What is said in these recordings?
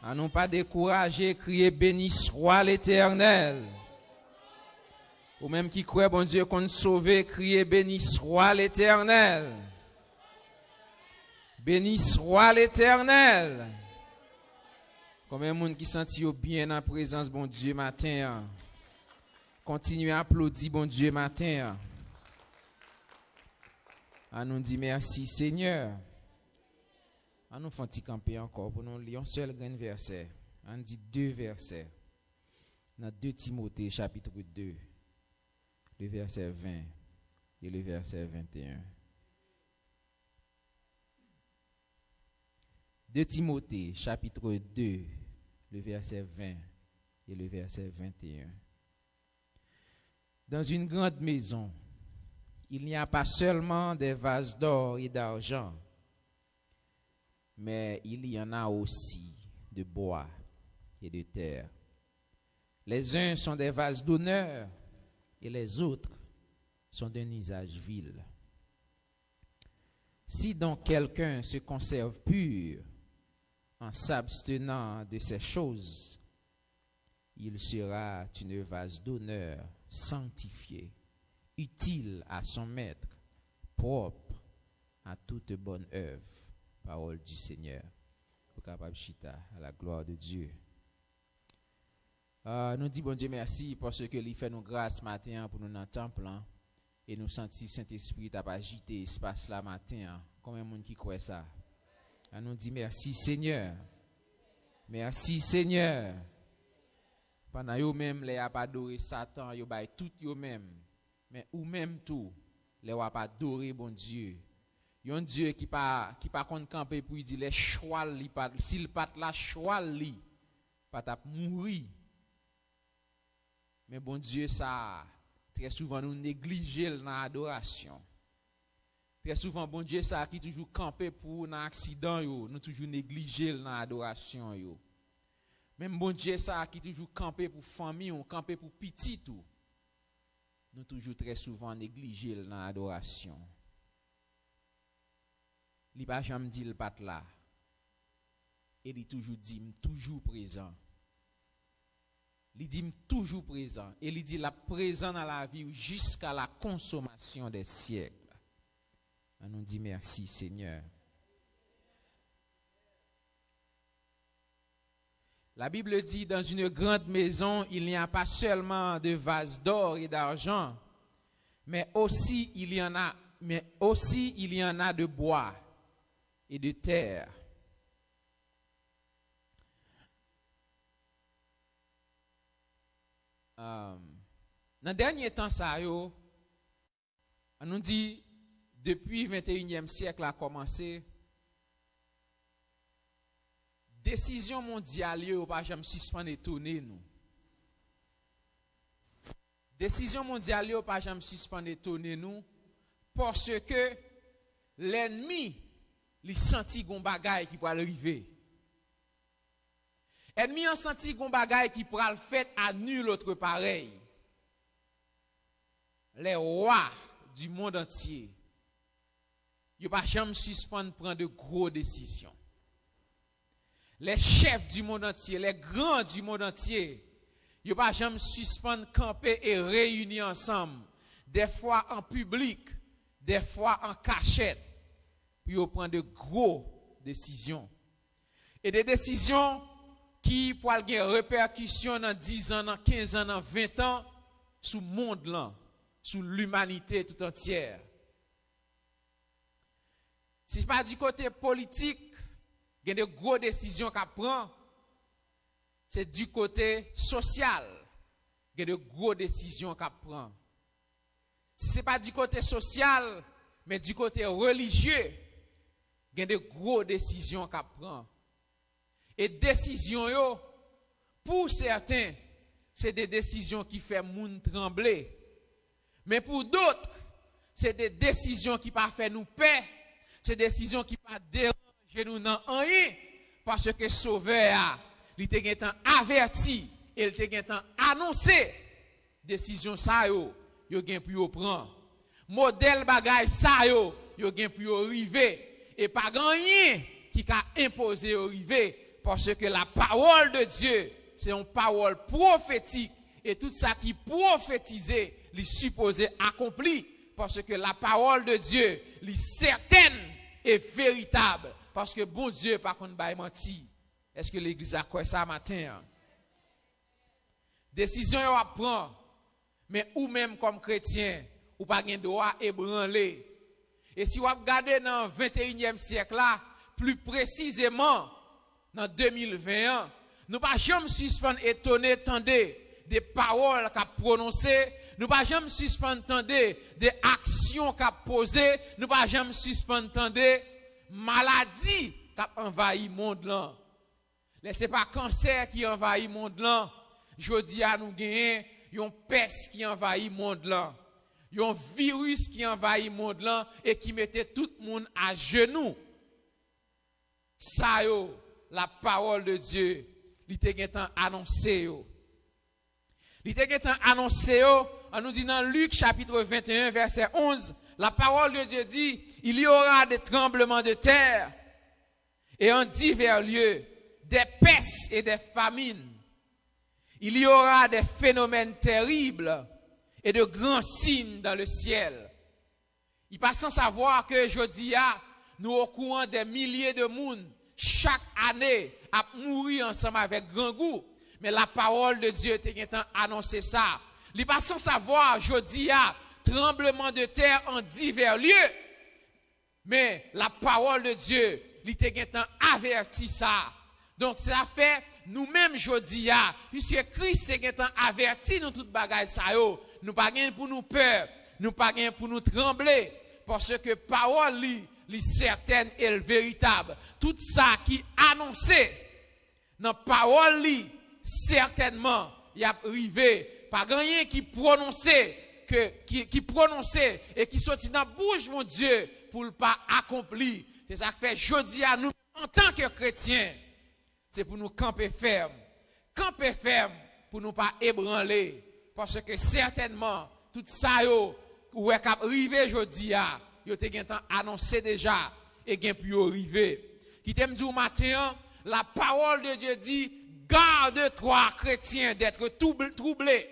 À nous pas décourager, crier béni soit l'Éternel. Ou même qui croit, bon Dieu, qu'on sauve, crier béni soit l'Éternel. Béni soit l'Éternel. Combien de monde qui sentit bien en présence, bon Dieu, matin. Continuez à applaudir, bon Dieu, matin. À nous dire merci, Seigneur. À nous faire camper encore pour nous lire un seul grand verset. On dit 2 versets. Dans 2 Timothée, chapitre 2, le verset 20 et le verset 21. 2 Timothée, chapitre 2, le verset 20 et le verset 21. Dans une grande maison, il n'y a pas seulement des vases d'or et d'argent, mais il y en a aussi de bois et de terre. Les uns sont des vases d'honneur et les autres sont d'un usage vil. Si donc quelqu'un se conserve pur en s'abstenant de ces choses, il sera une vase d'honneur sanctifié, utile à son maître, propre à toute bonne œuvre. Parole du Seigneur. Au capable chita à la gloire de Dieu. Nous disons bon Dieu merci parce que il fait nous grâce matin pour nous dans le temple et nous sentir Saint-Esprit t'a agité espace là matin. Combien de monde qui croit ça? Nous dit merci Seigneur. Merci Seigneur. Pendant yo même les a pas adoré Satan, yo bay tout yo même. Mais ou même tout, les a pas adoré bon Dieu. Yon Dieu qui pas compte camper pour dire les choix li pas s'il pas la choix li pas t'a mourir. Mais bon Dieu ça très souvent nous négliger dans l'adoration. Très souvent bon Dieu ça qui toujours camper pour dans accident yo, nous toujours négliger dans l'adoration yo. Même bon Dieu ça qui toujours camper pour famille, on camper pour petit tout. Nous toujours très souvent négliger dans l'adoration. Il pas jamais dit le pas là. Et il toujours dit toujours présent. Il dit toujours présent et il dit la présent dans la vie jusqu'à la consommation des siècles. On nous dit merci Seigneur. La Bible dit dans une grande maison, il n'y a pas seulement de vases d'or et d'argent, mais aussi il y en a de bois et de terre. Dans le dernier temps, ça on nous dit, depuis le 21e siècle a commencé, décision mondiale, yo pas jamais suspendre étonner nous. Décision mondiale, yo pas jamais suspendre étonner nous, parce que l'ennemi li senti gon bagay qui pral arriver. Ennemi a senti gon bagay qui pral fait à nul autre pareil. Les rois du monde entier, yo pas jamais suspendre prendre de grosses décisions. Les chefs du monde entier, les grands du monde entier, yo pas jamais suspendre camper et réunir ensemble, des fois en public, des fois en cachette. Pour prendre de grosses décisions. Et des décisions qui pourraient avoir des répercussions dans 10 ans, dans 15 ans, dans 20 ans, sur le monde, là, sur l'humanité tout entière. Si ce n'est pas du côté politique, il y a de grosses décisions qu'à prendre, c'est du côté social, il y a de grosses décisions qu'à prendre. Si ce n'est pas du côté social, mais du côté religieux, il y a de grosses décisions qu'à prendre. Et décisions, yo, pour certains, c'est des décisions qui font moun trembler. Mais pour d'autres, c'est des décisions qui pas fait nous paix. C'est des décisions qui pas déranger nous dans rien. Parce que Sauveur, il était averti et il était annoncé. Décision ça, yo gen pour yo prendre. Modèle bagay ça, yo gen pour yo arriver. Et pas rien qui a imposé au rivé parce que la parole de Dieu, c'est une parole prophétique. Et tout ça qui prophétisé, les supposé accompli. Parce que la parole de Dieu, est certaine et véritable. Parce que bon Dieu, par contre, va mentir. Est-ce que l'église a quoi ça matin? Décision à prendre. Mais ou même comme chrétien, ou pas de droit ébranler. Et si vous regardez dans le 21e siècle là, plus précisément dans 2021, nous pas jamais suspendre étonné tendez des paroles qu'a prononcées, nous pas jamais suspendre tendez des actions qu'a posées, nous pas jamais suspendre tendez maladie qu'a envahi monde là. C'est pas cancer qui envahit monde là. Jodi a nous gagner une peste qui envahit monde là. Un virus qui envahit monde là et qui mettait tout le monde à genoux. Ça yo, la parole de Dieu, il était annoncé yo. Il était annoncé yo, on nous dit dans Luc chapitre 21 verset 11, la parole de Dieu dit, il y aura des tremblements de terre et en divers lieux, des pestes et des famines. Il y aura des phénomènes terribles et de grands signes dans le ciel. Il passe sans savoir que jeudi, nous au courant des milliers de monde chaque année à mourir ensemble avec grand goût. Mais la parole de Dieu était annoncé ça. Il passe sans savoir jeudi, tremblement de terre en divers lieux. Mais la parole de Dieu, il était averti ça. Donc ça fait nous-mêmes jeudi, puisque Christ est averti nous toute bagaille ça yo. Nous pas gain pour nous peur, nous pas gain pour nous trembler, parce que parole li certaine et le véritable. Tout ça qui annoncé dans parole li certainement y a arrivé, pas rien qui prononçait qui prononçait et qui sortit dans bouche mon Dieu pour le pas accompli. C'est ça que fait jeudi à nous en tant que chrétiens. C'est pour nous camper ferme. Camper ferme pour nous pas ébranler. Parce que certainement, tout ça, ou est arrivé aujourd'hui, yo te gen annoncé déjà, et gen pu arriver. Qui t'aime dire au matin, la parole de Dieu dit, garde-toi, chrétien, d'être troublé.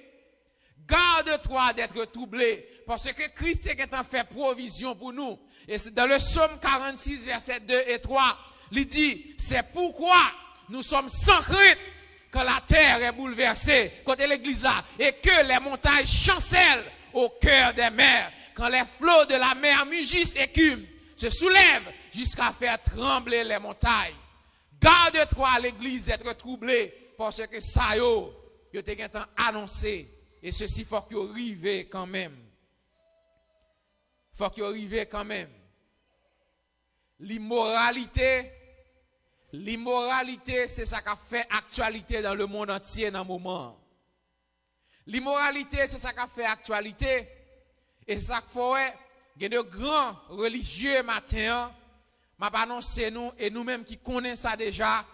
Garde-toi d'être troublé. Parce que Christ est fait provision pour nous. Et c'est dans le psaume 46, verset 2 et 3, il dit, c'est pourquoi nous sommes sans crainte quand la terre est bouleversée, côté l'église là, et que les montagnes chancellent au cœur des mers, quand les flots de la mer mugissent et écument, se soulèvent jusqu'à faire trembler les montagnes. Garde-toi à l'église d'être troublé, parce que ça yo te annoncé, et ceci faut qu'il arrive quand même. Faut qu'il arrive quand même. L'immoralité, c'est ça qui a fait actualité dans le monde entier dans le moment. L'immoralité, c'est ça qui a fait actualité. Et c'est ça qu'il faut, il y a de grands religieux matin, m'a annoncé nous, et nous-mêmes qui connaissons ça déjà,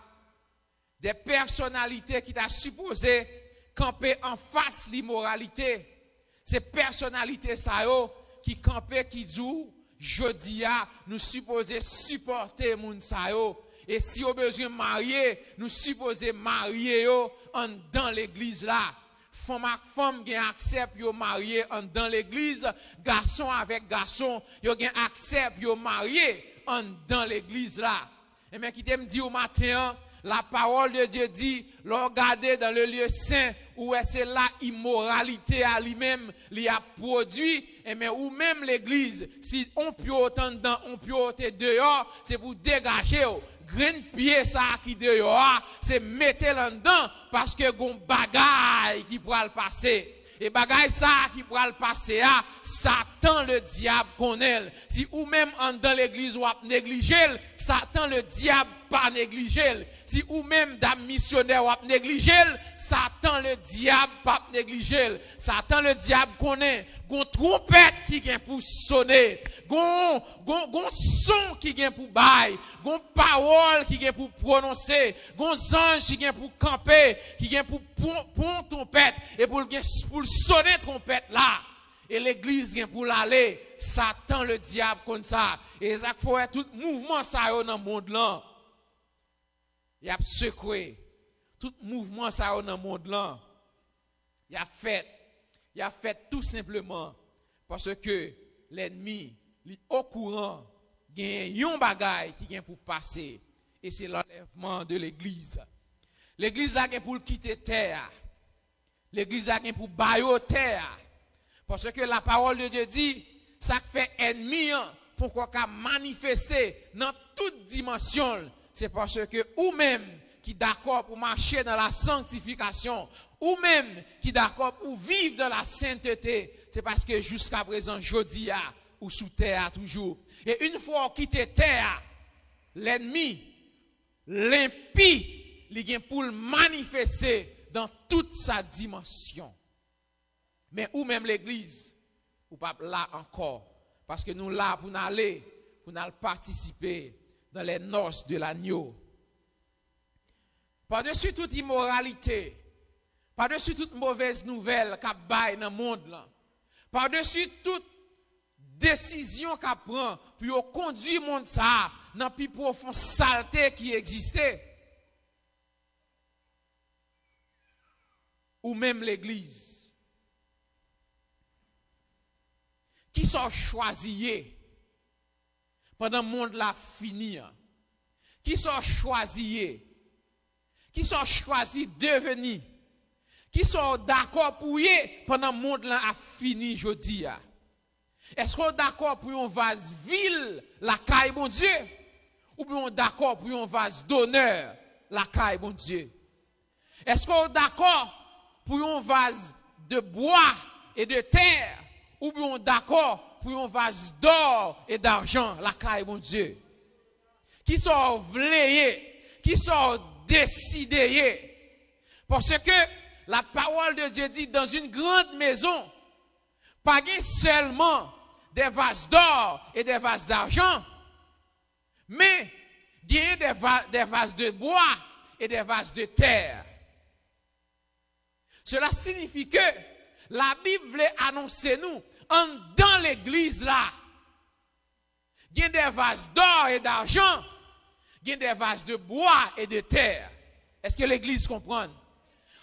des personnalités qui t'a supposé camper en face l'immoralité. Ces personnalités, ça qui campaient, qui disent, jeudi, nous supposons supporter moun sa yo. Et si on a besoin de marier, nous supposons marier dans l'église là. Femme qui accepte de marier dans l'église, garçon avec garçon, qui accepte de marier dans l'église là. Et bien qui t'aime dit au matin, la parole de Dieu dit, regardez dans le lieu saint, où c'est là immoralité à lui-même, il a produit, et mais ou même l'église, si on peut autant dedans, on peut autant dehors, c'est pour dégager. Grain pied ça qui dehors, c'est mettre là-dedans parce que gon bagaille qui pourra le passer. Et bagaille ça qui pourra le passer, Satan le diable connaît. Si ou même dans l'église ou négliger, Satan le diable pas négliger. Si ou même dame missionnaire ou négliger, Satan le diable pas négliger. Satan le diable connaît. Gon trompette qui vient pour sonner. Gon son qui vient pour bailler. Gon parole qui vient pour prononcer. Gon ange qui vient pour camper, qui vient pour trompette et pour sonner trompette là. Et l'église vient pour l'aller. Satan le diable comme ça. Et ça faut tout mouvement ça dans le monde là. il a secoué tout mouvement ça dans le monde là. Il a fait tout simplement parce que l'ennemi est au courant qu'il y a un bagage qui vient pour passer et c'est l'enlèvement de l'église. L'église là vient pour quitter terre. L'église là vient pour bailler terre. Parce que la parole de Dieu dit ça fait ennemi pour qu'on manifester dans toute dimension. C'est parce que ou même qui d'accord pour marcher dans la sanctification, ou même qui d'accord pour vivre dans la sainteté, c'est parce que jusqu'à présent, jeudi ou sous terre toujours. Et une fois quitté terre, l'ennemi, l'impie, il vient pour le manifester dans toute sa dimension. Mais ou même l'église, ou pas là encore, parce que nous là pour aller participer dans les noces de l'agneau. Par-dessus toute immoralité, par-dessus toute mauvaise nouvelle qu'a baille dans le monde là, par-dessus toute décision qu'a prend pour conduire le monde ça dans plus profonde saleté qui existait, ou même l'église, qui sont choisis pendant le monde là fini, qui sont choisis devenir, qui sont d'accord pour y pendant le monde là a fini jeudi. Est-ce qu'on est d'accord pour un vase vil la caille bon Dieu, ou bien on est d'accord pour un vase d'honneur la caille bon Dieu? Est-ce qu'on est d'accord pour un vase de bois et de terre, ou bien on est d'accord pour un vase d'or et d'argent la caille bon Dieu? Qui sont vléés, qui sont décidés. Parce que la parole de Dieu dit dans une grande maison, pas seulement des vases d'or et des vases d'argent, mais il y a des vases de bois et des vases de terre. Cela signifie que la Bible voulait annoncer nous, dans l'église là, il y a des vases d'or et d'argent, il y a des vases de bois et de terre. Est-ce que l'église comprend?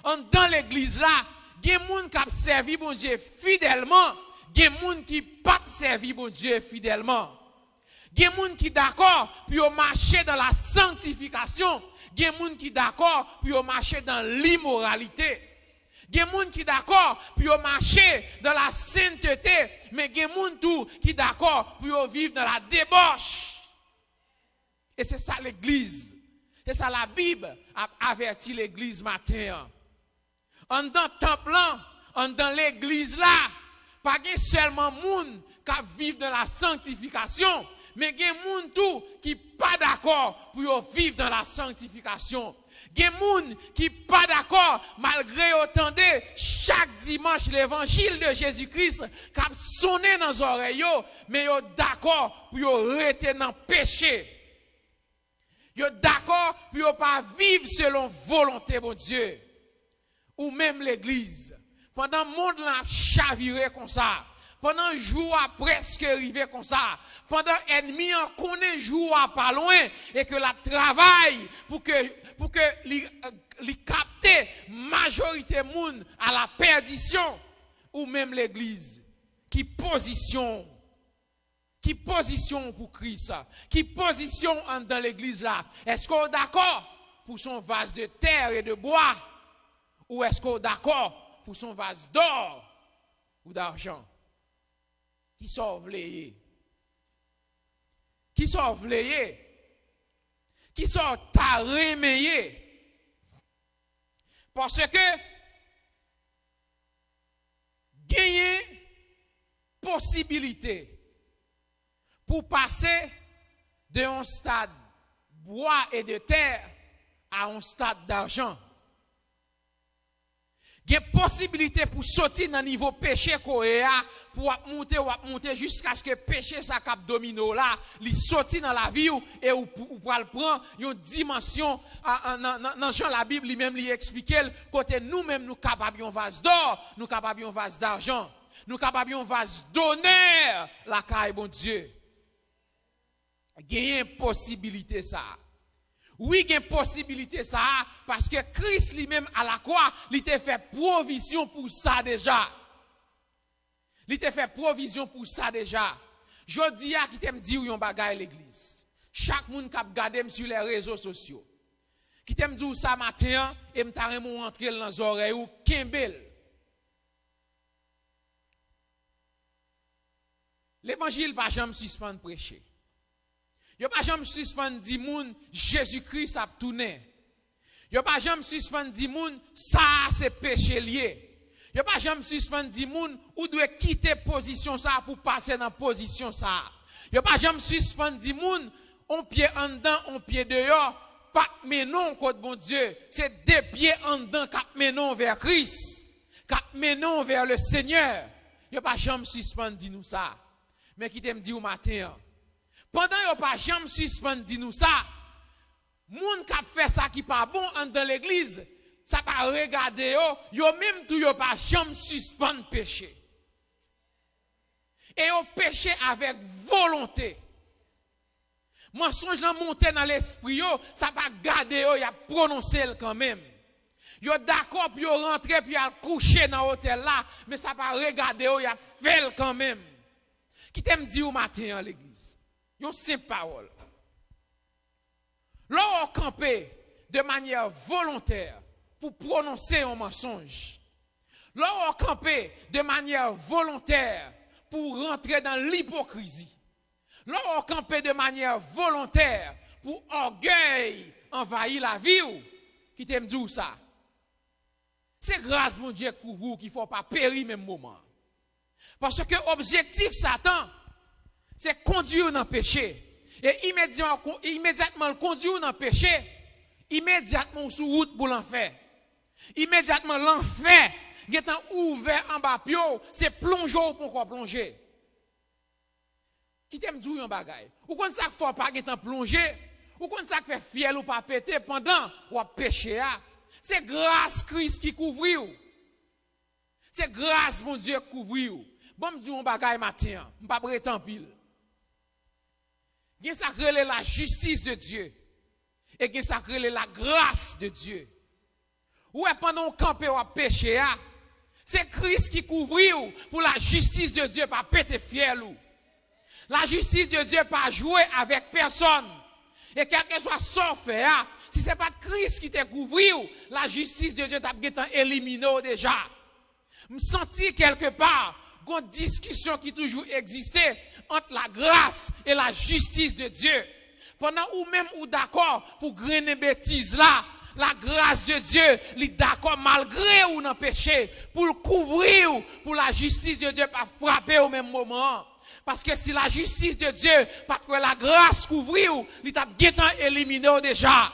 Dans l'église là, il y a des gens qui ont servi bon Dieu fidèlement, il y a des gens qui n'ont pas servi bon Dieu fidèlement. Il y a des gens qui sont d'accord pour marcher dans la sanctification, il y a des gens qui sont d'accord pour marcher dans l'immoralité. Il y a des gens qui sont d'accord pour marcher dans la sainteté, mais il y a des gens qui sont d'accord pour vivre dans la débauche. Et c'est ça l'église. C'est ça la Bible a averti l'église matin. En dans le temple, en dans l'église là, pas seulement moun qui vivent dans la sanctification, mais il y a des gens qui ne sont pas d'accord pour vivre dans la sanctification. Il y a des gens qui ne sont pas d'accord, malgré autant de chaque dimanche l'évangile de Jésus-Christ qui a sonné dans les oreilles, mais ils sont d'accord pour rester dans le péché. Ils sont d'accord pour ne pas vivre selon volonté de Dieu. Ou même l'église. Pendant le monde l'a chaviré comme ça. Pendant le jour a presque arrivé comme ça. Pendant l'ennemi en connaît jour à pas loin. Et que la travaille pour que li capte majorité monde à la perdition. Ou même l'église. Qui position pour Christ, qui position dans l'église là. Est-ce qu'on est d'accord pour son vase de terre et de bois, ou est-ce qu'on est d'accord pour son vase d'or ou d'argent? Qui sont vléés? Qui sont vléés? Qui sont taréméés? Parce que gagner possibilité pour passer d'un stade bois et de terre à un stade d'argent. Il y a possibilité pour sortir dans le niveau péché pour monter jusqu'à ce que le péché ça cap domino là, il sortit dans la vie et ou pour le prendre une dimension dans Jean la Bible lui-même lui expliquer côté nous-mêmes nous capables un vase d'or, nous capables un vase d'argent, nous capables un vase d'honneur la caille bon Dieu. Il y a une possibilité ça. Oui, il y a une possibilité ça, parce que Christ lui-même à la croix, il t'a fait provision pour ça déjà. Il t'a fait provision pour ça déjà. Je dis à qui t'aime dire yon bagay l'église. Chaque monde qui a regardé sur les réseaux sociaux. Qui t'aime dire ça matin, et m'ta remou rentrer dans les oreilles ou kembel. L'évangile pas jamais suspendre prêcher. Yo pas jamais suspendre di moun Jésus-Christ a tourné. Yo pas jamais suspendre di moun ça c'est péché lié. Yo pas jamais suspendre di moun ou doit quitter position ça pour passer dans position ça. Yo pas jamais suspendre di moun on pied en dedans, on pied dehors, pas menon contre bon Dieu, c'est deux pieds en dedans cap menon vers Christ, cap menon vers le Seigneur. Yo pas jamais suspendre di nous ça. Mais qui t'aime dit au matin, pendant yon pas jamais suspendre dit nous ça, moun qui fait ça qui pas bon dans l'église, ça pas regarder yo même tout yo pas jamais suspendre péché. Et yo péché avec volonté. Mensonge nan monter dans l'esprit yo, ça pas garder yo, y a prononcé quand même. Yo d'accord puis yo rentrer puis al coucher dans hôtel là, mais ça pas regarder yo, y a fait quand même. Qui t'aime dit au matin à l'église? Yon simple parole. L'on campé de manière volontaire pour prononcer un mensonge. L'on campé de manière volontaire pour rentrer dans l'hypocrisie. L'on campé de manière volontaire pour orgueil envahir la vie. Qui t'aime dit ça? C'est grâce mon Dieu pour vous qu'il ne faut pas périr même moment. Parce que l'objectif Satan, c'est conduire dans le péché. Et immédiatement, conduire dans le péché, immédiatement sous route pour l'enfer. Immédiatement, l'enfer, qui est ouvert en bas, c'est plonger pour quoi plonger. Qui t'aime dire un bagay? Ou quand ça ne faut pas être plonger, ou quand ça fait fiel ou pas péter pendant ou péché. C'est grâce Christ qui couvre. C'est grâce mon Dieu qui couvre. Bon, me dit un bagay matin, je ne pas prétendre pile. Il y a ça la justice de Dieu. Et il y a ça la grâce de Dieu. Ouais, pendant qu'on campe ou péché, c'est Christ qui couvre pour la justice de Dieu, pas péter fiel ou. La justice de Dieu pas jouer avec personne. Et quel que soit son fait, si ce n'est pas Christ qui te couvre, la justice de Dieu t'a éliminé déjà. Me sentir quelque part une discussion qui toujours existait entre la grâce et la justice de Dieu. Pendant ou même ou d'accord pour grainer bêtises là, la grâce de Dieu, il d'accord malgré ou non péché, pour le couvrir, pour la justice de Dieu pas frapper au même moment. Parce que si la justice de Dieu, parce que la grâce couvrir, il t'a bien éliminé déjà.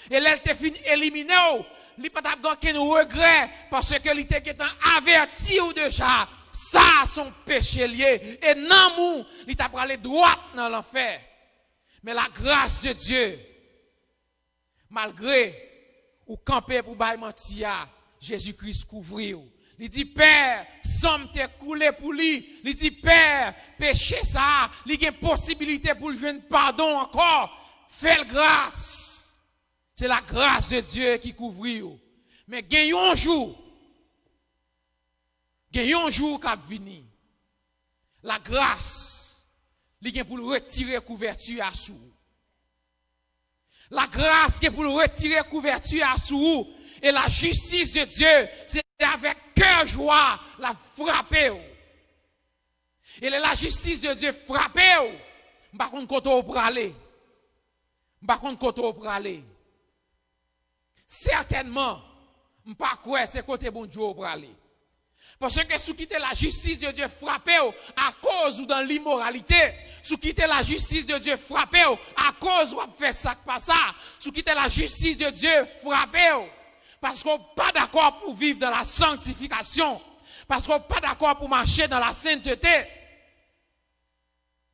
Et là, il t'a fini éliminé, il n'a pas aucun regret, parce que il t'a averti déjà. Ça, son péché lié. Et non, mou, il t'a pris droit dans l'enfer. Mais la grâce de Dieu, malgré ou camper pour bailler mentir, Jésus-Christ couvrir. Il dit, Père, somme t'es coulé pour lui. Il dit, Père, péché ça, il y a une possibilité pour le jeune pardon encore. Fais grâce. C'est la grâce de Dieu qui couvre. Mais gagnons un jour. Gagnons un jour qui vient. La grâce, il est pour retirer couverture à sous. La grâce qui est pour retirer couverture à sous. Et la justice de Dieu, c'est avec cœur joie la frapper. Et la justice de Dieu frapper. Par contre, quand on peut aller. Par contre, quand on peut aller. Certainement, je ne sais pas quoi c'est côté bon Dieu pour aller. Parce que si vous quittez la justice de Dieu frappé à cause ou dans l'immoralité, si vous quittez la justice de Dieu frappé à cause ou fait ça pas ça, si vous quittez la justice de Dieu frappé parce qu'on n'est pas d'accord pour vivre dans la sanctification, parce qu'on n'est pas d'accord pour marcher dans la sainteté,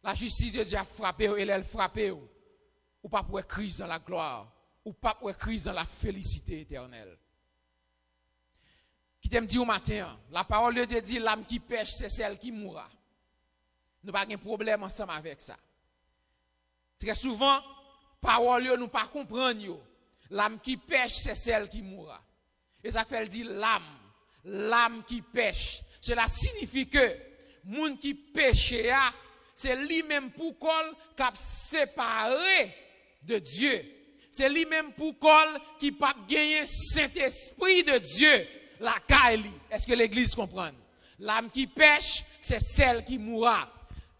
la justice de Dieu a frappé et elle frappé ou pas pour crise dans la gloire, ou pas pour crise dans la félicité éternelle. Qui t'aime dit au matin, la parole de Dieu dit, l'âme qui pêche, c'est celle qui mourra. Nous n'avons pas de problème ensemble avec ça. Très souvent, parole yo nous pas comprendre yo. L'âme qui pêche, c'est celle qui mourra. Et ça fait dire l'âme qui pêche. Cela signifie que moun qui pêche c'est lui-même pour col qui séparé de Dieu. C'est lui-même pour col qui pas gagner Saint-Esprit de Dieu la caille. Est-ce que l'église comprend? L'âme qui pêche, c'est celle qui mourra.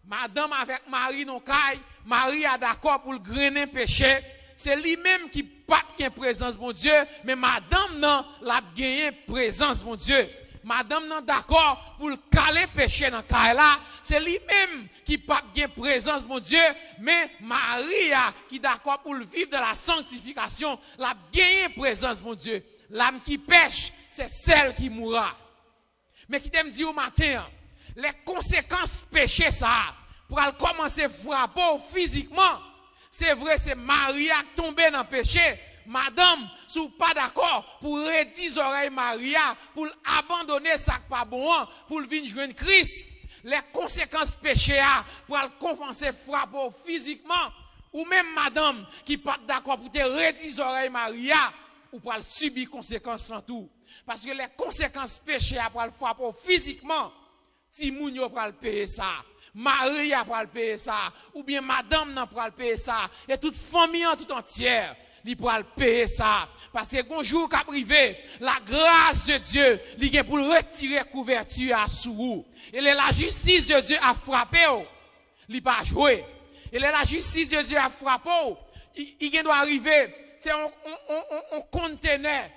Madame avec Marie non caille, Marie a d'accord pour le grainer péché. C'est lui-même qui pas gagne présence mon Dieu, mais madame non l'a gagné présence mon Dieu. Madame non d'accord pour le caler péché dans caille là, c'est lui-même qui pas gagne présence mon Dieu, mais Maria qui d'accord pour le vivre de la sanctification, l'a gagné présence mon Dieu. L'âme qui pêche, c'est celle qui mourra. Mais qui t'aime dire au matin, les conséquences péché ça, pour elle commencer à frapper physiquement, c'est vrai, c'est Maria qui tombe dans le péché. Madame, si vous pas d'accord pour redire oreilles Maria, pour abandonner ça pas bon, pour venir joindre Christ, les conséquences péché pour elle commencer à frapper physiquement, ou même madame qui pas d'accord pour te redire oreilles Maria, ou pour elle subir conséquences sans tout. Parce que les conséquences péché pour elle frapper physiquement, si moun yo pral payer ça, Marie a pral payer ça, ou bien madame n'a pral payer ça, et toute famille en tout entière, li pral payer ça. Parce que un jour qu'a privé, la grâce de Dieu, li gen pour retirer couverture à sous. Et la justice de Dieu a frappé, li pas joué. Et la justice de Dieu a frappé, il doit arriver, c'est un conteneur,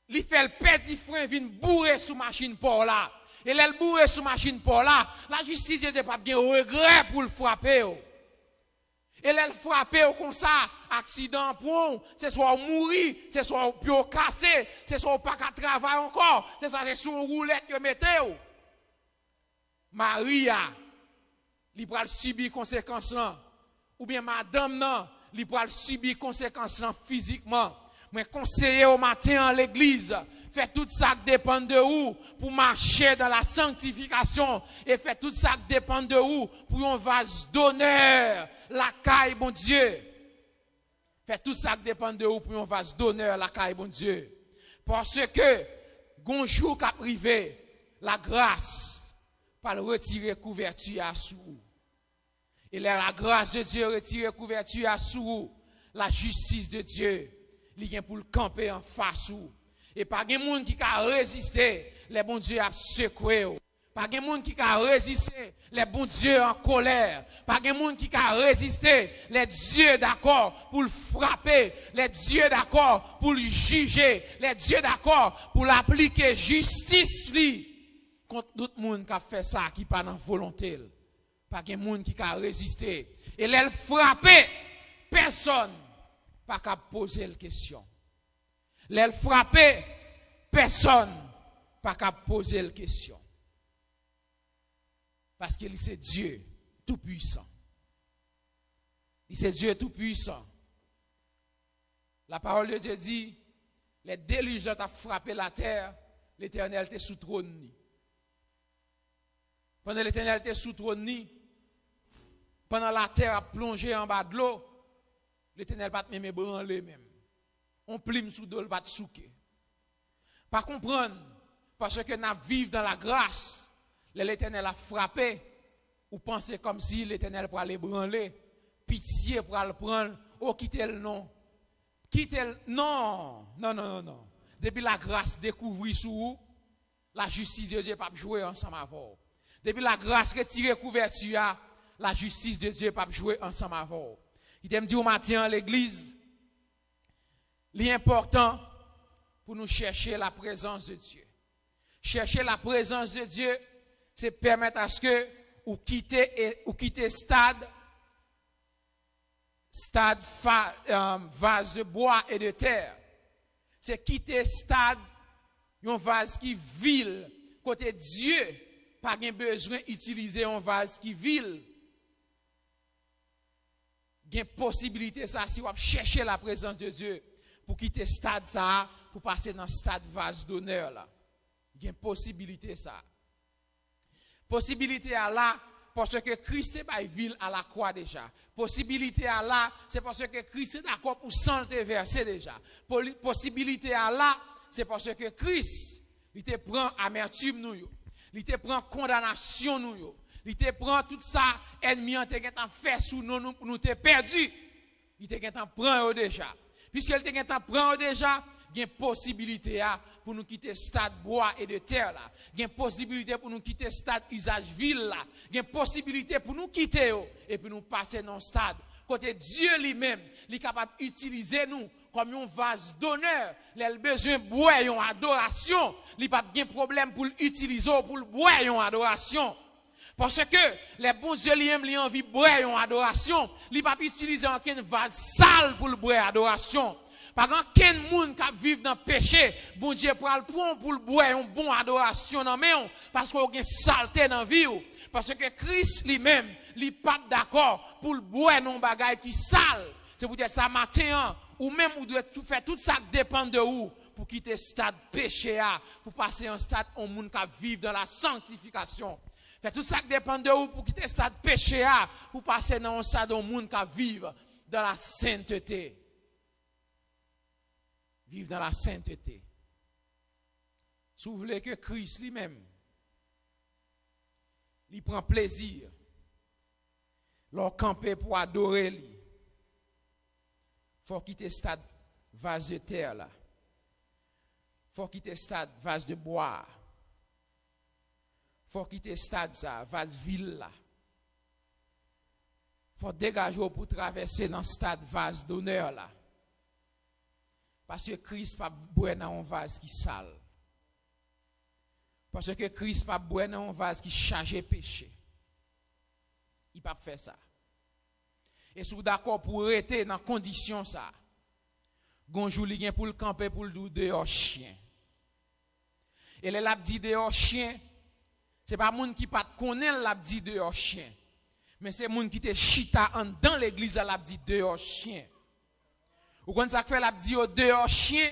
li fait le petit frein, vient bourrer sous machine pour là. Et elle bourre sous machine pour là, la justice de Dieu pas bien regret pour le frapper. Et elle frappe comme ça, accident pour, c'est soit mourir, c'est soit pio cassé, c'est soit pas qu'à travailler encore, c'est ça c'est sur roulette que mettez. Maria, li pral subir conséquences là, ou bien madame non, li pral subir conséquences là physiquement. Mais conseiller au matin à l'église, fait tout ça qui dépend de vous pour marcher dans la sanctification et fait tout ça qui dépend de vous pour un vase d'honneur, la caille bon Dieu. Fait tout ça qui dépend de vous pour un vase d'honneur, la caille bon Dieu. Parce que, gonjou qu'a privé, la grâce, par le retirer couverture à sous. Et la grâce de Dieu retire couverture à sous, la justice de Dieu. Il vient pour le camper en face ou. Et pas de monde qui a résisté, les bons dieux a secoué. Pas de monde qui a résisté, les bons dieux en colère. Pas de monde qui a résisté, les dieux d'accord pour le frapper, les dieux d'accord pour le juger, les dieux d'accord pour l'appliquer justice li contre tout le monde qui a fait ça, qui pas dans volonté. Pas de monde qui a résisté. Et les frapper, personne pas qu'à poser la question. L'elle frapper, personne pas qu'à poser la question. Parce qu'il c'est Dieu tout-puissant. Il c'est Dieu tout-puissant. La parole de Dieu dit, les déluges ont frappé la terre, l'Éternel était sous trône. Pendant l'Éternel était sous trône, pendant la terre a plongé en bas de l'eau, l'Éternel pas même branler même. On plime sous d'eau, pas souquer. Pas comprendre parce que nous vivons dans la grâce. L'Éternel a frappé ou penser comme si l'Éternel pour aller branler, pitié pour aller prendre, oh quitter le nom. Quitter le non. Depuis la grâce découvrir sous vous, la justice de Dieu pas jouer ensemble avec vous. Depuis la grâce retirer couverture, la justice de Dieu pas jouer ensemble avec vous. Il me dit au matin à l'église, l'important pour nous chercher la présence de Dieu. Chercher la présence de Dieu, c'est permettre à ce que ou quitter stade vase de bois et de terre. C'est quitter stade un vase qui vile côté Dieu, pas besoin d'utiliser un vase qui vile. Il y a une possibilité ça si vous cherchez la présence de Dieu pour quitter stade ça pour passer dans stade vase d'honneur là. Il y a une possibilité ça. Possibilité à là parce que Christ est pas ville à la croix déjà. Possibilité à là, c'est parce que Christ est d'accord pour santé versé déjà. Possibilité à là, c'est parce que Christ, il te prend amertume nous yo. Il te prend condamnation nous yo. Il te prend tout ça ennemi en te fait sous nous pour nous te perdu. Il te prend déjà. Puisqu'il te prend déjà, il y a une possibilité pour nous quitter le stade bois et de terre là. Il y a une possibilité pour nous quitter le stade usage ville là. Il y a une possibilité pour nous quitter et puis nous passer dans le stade. Côté Dieu lui-même, il est capable d'utiliser nous comme un vase d'honneur. Il a besoin de boire une adoration. Il n'a pas de problème pour l'utiliser pour le boire une adoration. Parce que les bons dieux lui-même ont envie de boire une adoration. Il n'a pas utiliser aucun vase sale pour le boire adoration. Par contre, quel monde qui vit dans le péché, bon Dieu pour le prendre pour le boire une bonne adoration dans main parce qu'il y a une saleté dans la vie. Parce que Christ lui-même, il n'est pas d'accord pour le boire non bagaille qui sale. C'est pour dire ça matin, ou même vous devez faire tout ça qui dépend de vous pour quitter le stade péché, pour passer un stade où monde qui vit dans la sanctification. Faites tout ça qui dépend de vous pour quitter le stade péché, pour passer dans un stade où monde qui vit dans la sainteté. Vivre dans la sainteté. Si vous voulez que Christ lui-même, il prend plaisir, leur camper pour adorer lui. Il faut quitter le stade vase de terre là. Il faut quitter le stade vase de bois. Il faut quitter le stade ça, vase ville là. Il faut dégager pour traverser dans le stade vase d'honneur là. Parce que Christ pas boire dans un vase qui sale. Parce que Christ pas boire dans un vase qui chargé péché. Il pas faire ça. Et si vous d'accord pour rester dans condition ça, gonjou li gen pour le camper pour le dehors chien. Et les l'a dit dehors chien, c'est pas moun qui pas connaît l'a dit dehors chien. Mais c'est moun qui te chita dans l'église l'a dit dehors chien. Ou quand ça fait la dit au dehors chien,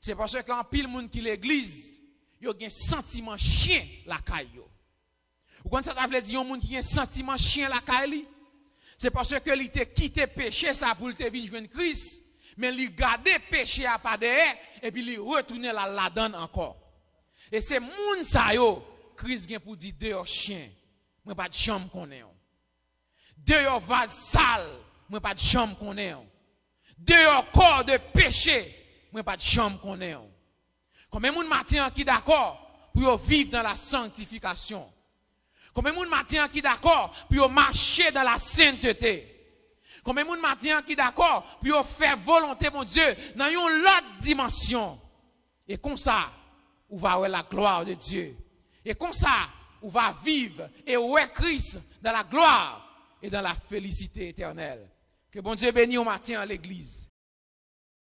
c'est parce qu'en pile monde qui l'église, yo gen sentiment chien la caillou. Ou quand ça veut dire un monde qui a sentiment chien la caille, c'est parce que il te quitté péché ça pour te venir joindre Christ, mais il garde péché à pas derrière et puis il retourner la donne encore. Et c'est moun ça yo, Christ gen pour dire dehors chien, moi pas de chambre connais. Dehors vase sale, moi pas de chambre connais. Dehors corps de péché, moi pas de chambre qu'on est. Combien de monde matin qui d'accord pour vivre dans la sanctification? Combien de monde matin qui d'accord pour marcher dans la sainteté? Combien de monde matin qui d'accord pour faire volonté mon Dieu dans une autre dimension? Et comme ça, on va avoir la gloire de Dieu. Et comme ça, on va vivre et voir Christ dans la gloire et dans la félicité éternelle. Que bon Dieu bénisse au matin à l'église.